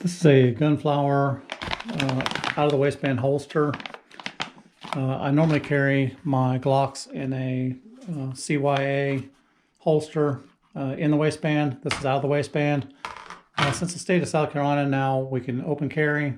This is a Gunflower out of the waistband holster. I normally carry my Glocks in a CYA holster in the waistband. This is out of the waistband. Since the state of South Carolina now we can open carry.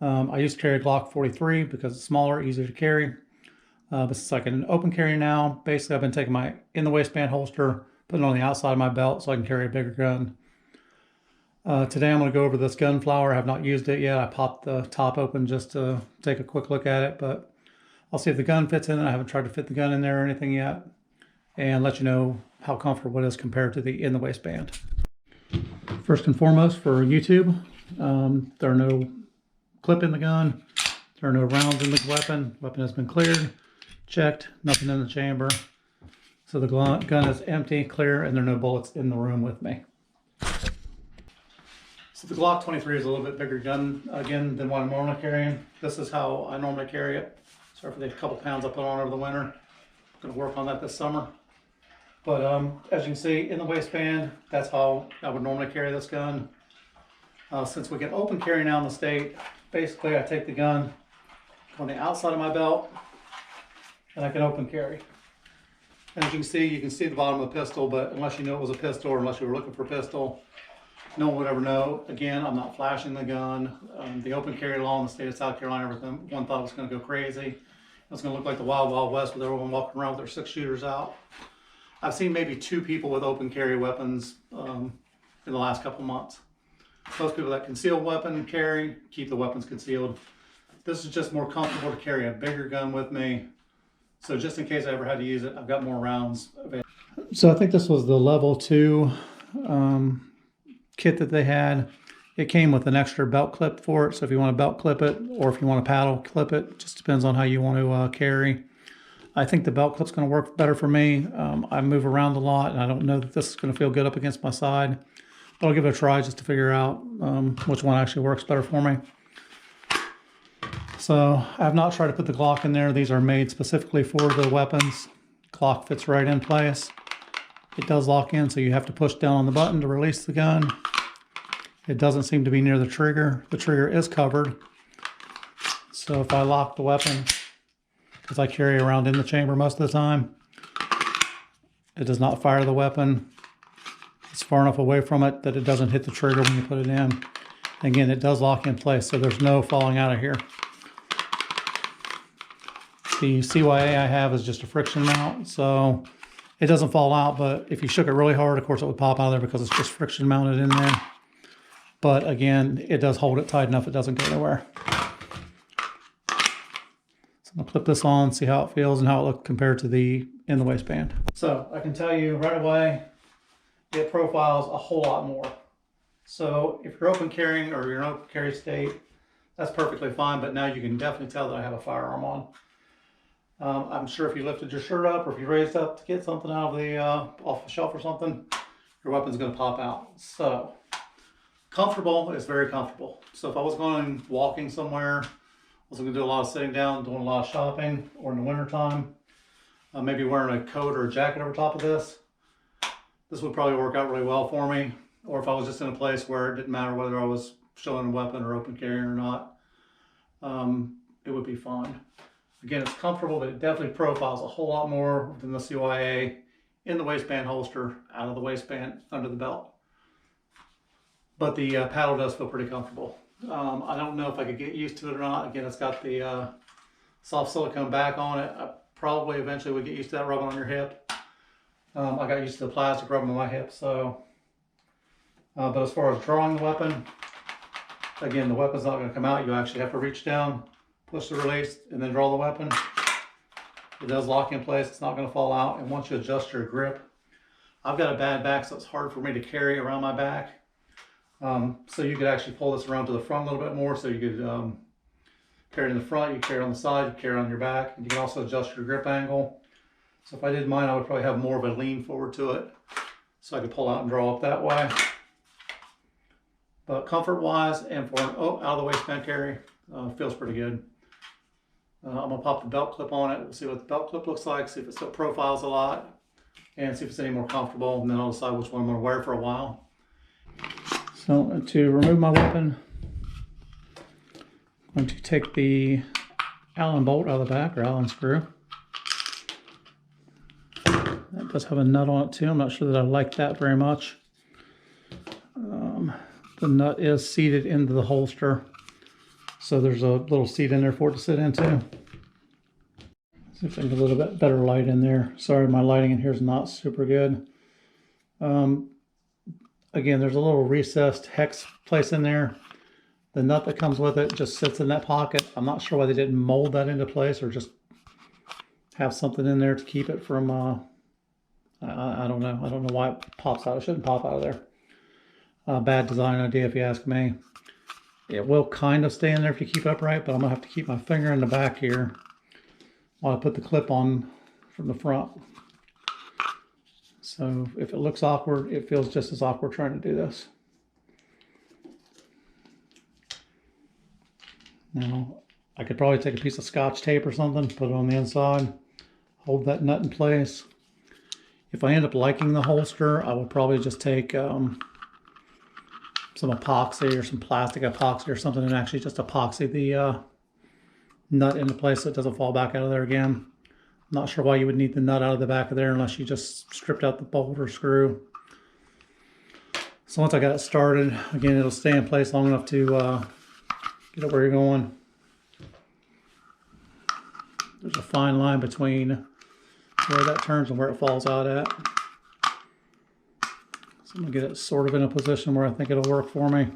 I used to carry a Glock 43 because it's smaller, easier to carry. But since I can open carry now, basically I've been taking my in the waistband holster, putting it on the outside of my belt so I can carry a bigger gun. Today I'm going to go over this Gunflower. I have not used it yet. I popped the top open just to take a quick look at it, but I'll see if the gun fits in it. I haven't tried to fit the gun in there or anything yet, and let you know how comfortable it is compared to the in the waistband. First and foremost, for YouTube, there are no clip in the gun. There are no rounds in the weapon. Weapon has been cleared, checked, nothing in the chamber. So the gun is empty, clear, and there are no bullets in the room with me. So the Glock 23 is a little bit bigger gun, again, than what I'm normally carrying. This is how I normally carry it. Sorry for the couple pounds I put on over the winter. I'm going to work on that this summer. But as you can see, in the waistband, that's how I would normally carry this gun. Since we can open carry now in the state, basically I take the gun on the outside of my belt, and I can open carry. And as you can see the bottom of the pistol, but unless you know it was a pistol or unless you were looking for a pistol, no one would ever know. Again, I'm not flashing the gun. The open carry law in the state of South Carolina, everyone thought it was going to go crazy. It was going to look like the Wild Wild West with everyone walking around with their 6-shooters out. I've seen maybe 2 people with open carry weapons in the last couple months. Most people that conceal weapon carry, keep the weapons concealed. This is just more comfortable to carry a bigger gun with me. So just in case I ever had to use it, I've got more rounds available. So I think this was the level 2 kit that they had. It came with an extra belt clip for it, so if you want to belt clip it or if you want to paddle clip it, just depends on how you want to carry. I think the belt clip's going to work better for me. I move around a lot and I don't know that this is going to feel good up against my side, but I'll give it a try just to figure out which one actually works better for me. So I have not tried to put the Glock in there. These are made specifically for the weapons. Glock fits right in place. It does lock in, so you have to push down on the button to release the gun. It doesn't seem to be near the trigger. The trigger is covered. So if I lock the weapon, because I carry around in the chamber most of the time, it does not fire the weapon. It's far enough away from it that it doesn't hit the trigger when you put it in. Again, it does lock in place, so there's no falling out of here. The CYA I have is just a friction mount, so it doesn't fall out, but if you shook it really hard, of course it would pop out of there because it's just friction mounted in there. But again, it does hold it tight enough it doesn't go anywhere. So I'm gonna clip this on, see how it feels and how it looks compared to the in the waistband. So I can tell you right away, it profiles a whole lot more. So if you're open carrying or you're in open carry state, that's perfectly fine, but now you can definitely tell that I have a firearm on. I'm sure if you lifted your shirt up or if you raised up to get something out of the off the shelf or something, your weapon's going to pop out. So comfortable is very comfortable. So if I was going walking somewhere, I was going to do a lot of sitting down, doing a lot of shopping, or in the winter time, maybe wearing a coat or a jacket over top of this, this would probably work out really well for me. Or if I was just in a place where it didn't matter whether I was showing a weapon or open carrying or not, it would be fine. Again, it's comfortable, but it definitely profiles a whole lot more than the CYA in the waistband holster, out of the waistband, under the belt. But the paddle does feel pretty comfortable. I don't know if I could get used to it or not. Again, it's got the soft silicone back on it. I probably eventually would get used to that rubbing on your hip. I got used to the plastic rubbing on my hip, so. But as far as drawing the weapon, again, the weapon's not going to come out. You actually have to reach down, push the release, and then draw the weapon. It does lock in place. It's not going to fall out. And once you adjust your grip, I've got a bad back, so it's hard for me to carry around my back. So you could actually pull this around to the front a little bit more. So you could carry it in the front, you carry it on the side, you carry it on your back. And you can also adjust your grip angle. So if I did mine, I would probably have more of a lean forward to it, so I could pull out and draw up that way. But comfort-wise and for an out of the waistband carry, feels pretty good. I'm gonna pop the belt clip on it. We'll see what the belt clip looks like, see if it still profiles a lot, and see if it's any more comfortable, and then I'll decide which one I'm gonna wear for a while. So to remove my weapon, I'm going to take the Allen bolt out of the back, or Allen screw. That does have a nut on it too. I'm not sure that I like that very much. The nut is seated into the holster, so there's a little seat in there for it to sit into. See if I can get a little bit better light in there. Sorry, my lighting in here is not super good. Again, there's a little recessed hex place in there. The nut that comes with it just sits in that pocket. I'm not sure why they didn't mold that into place or just have something in there to keep it from, I don't know. I don't know why it pops out. It shouldn't pop out of there. Bad design idea if you ask me. It will kind of stay in there if you keep it upright, but I'm going to have to keep my finger in the back here while I put the clip on from the front. So if it looks awkward, it feels just as awkward trying to do this. Now, I could probably take a piece of Scotch tape or something, put it on the inside, hold that nut in place. If I end up liking the holster, I would probably just take some epoxy or some plastic epoxy or something and actually just epoxy the nut into place so it doesn't fall back out of there again. I'm not sure why you would need the nut out of the back of there unless you just stripped out the bolt or screw. So once I got it started, again, it'll stay in place long enough to get it where you're going. There's a fine line between where that turns and where it falls out at. So I'm going to get it sort of in a position where I think it'll work for me.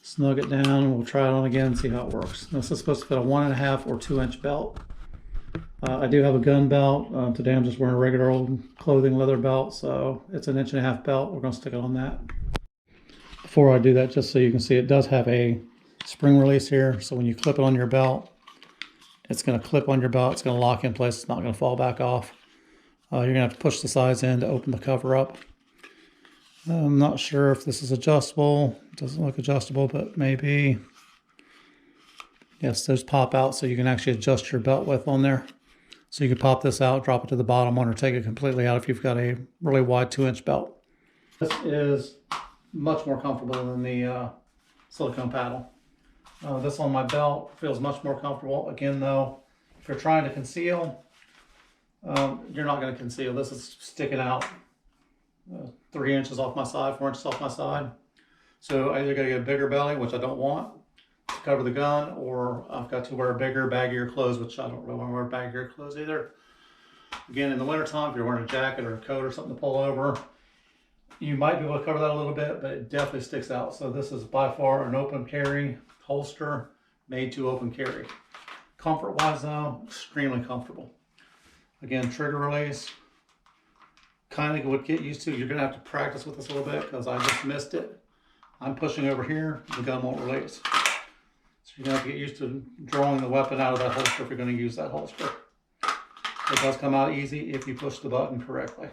Snug it down and we'll try it on again and see how it works. This is supposed to fit a 1.5 or 2 inch belt. I do have a gun belt. Today I'm just wearing a regular old clothing leather belt, so it's an 1.5 inch belt. We're going to stick it on that. Before I do that, just so you can see, it does have a spring release here. So when you clip it on your belt, it's going to clip on your belt. It's going to lock in place. It's not going to fall back off. You're going to have to push the sides in to open the cover up. I'm not sure if this is adjustable. It doesn't look adjustable, but maybe. Yes, those pop out, so you can actually adjust your belt width on there. So you can pop this out, drop it to the bottom one, or take it completely out if you've got a really wide 2 inch belt. This is much more comfortable than the silicone paddle. This on my belt feels much more comfortable. Again, though, if you're trying to conceal, you're not going to conceal. This is sticking out 3 inches off my side, 4 inches off my side. So I either got to get a bigger belly, which I don't want, to cover the gun, or I've got to wear bigger, baggier clothes, which I don't really want to wear baggier clothes either. Again, in the wintertime, if you're wearing a jacket or a coat or something to pull over, you might be able to cover that a little bit, but it definitely sticks out. So this is by far an open carry holster made to open carry. Comfort-wise though, extremely comfortable. Again, trigger release, kind of would get used to. You're gonna have to practice with this a little bit because I just missed it. I'm pushing over here, the gun won't release. So you're gonna have to get used to drawing the weapon out of that holster if you're gonna use that holster. It does come out easy if you push the button correctly.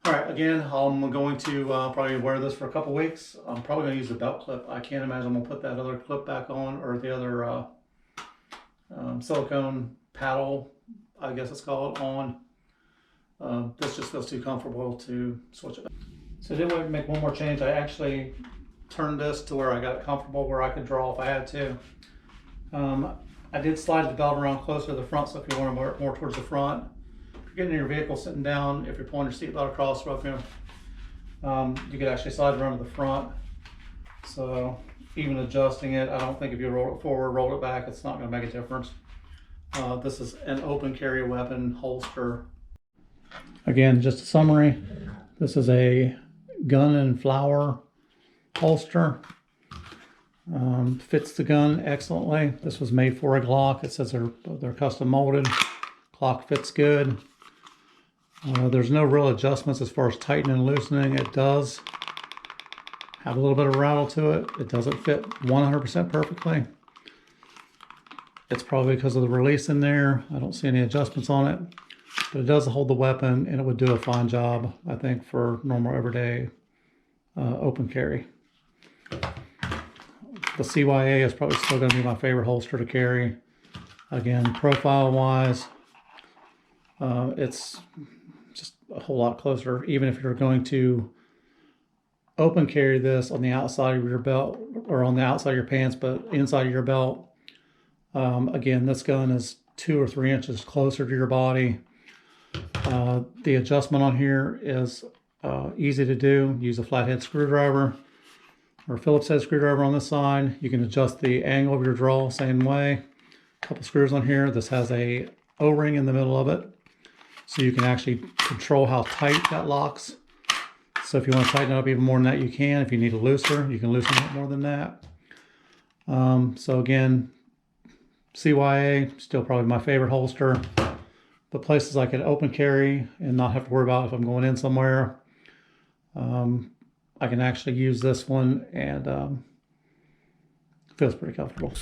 All right, again, I'm going to probably wear this for a couple weeks. I'm probably going to use the belt clip. I can't imagine I'm going to put that other clip back on, or the other silicone paddle, I guess it's called, on. This just feels too comfortable to switch it back. So I did want to make one more change. I actually turned this to where I got it comfortable, where I could draw if I had to. I did slide the belt around closer to the front, so if you want to more towards the front. Getting in your vehicle, sitting down, if you're pulling your seatbelt across, you could actually slide it around to the front. So even adjusting it, I don't think if you roll it forward, roll it back, it's not going to make a difference. This is an open carry weapon holster. Again, just a summary. This is a Gunflower holster. Fits the gun excellently. This was made for a Glock. It says they're custom molded. Glock fits good. There's no real adjustments as far as tightening and loosening. It does have a little bit of rattle to it. It doesn't fit 100% perfectly. It's probably because of the release in there. I don't see any adjustments on it, but it does hold the weapon, and it would do a fine job, I think, for normal everyday open carry. The CYA is probably still going to be my favorite holster to carry. Again, profile wise, it's just a whole lot closer, even if you're going to open carry this on the outside of your belt or on the outside of your pants, but inside of your belt. Again, this gun is 2 or 3 inches closer to your body. The adjustment on here is easy to do. Use a flathead screwdriver or Phillips head screwdriver on this side. You can adjust the angle of your draw same way. A couple screws on here. This has a O-ring in the middle of it, so you can actually control how tight that locks. So if you want to tighten it up even more than that, you can. If you need it looser, you can loosen it more than that. So again, CYA, still probably my favorite holster. But places I can open carry and not have to worry about if I'm going in somewhere, I can actually use this one, and it feels pretty comfortable.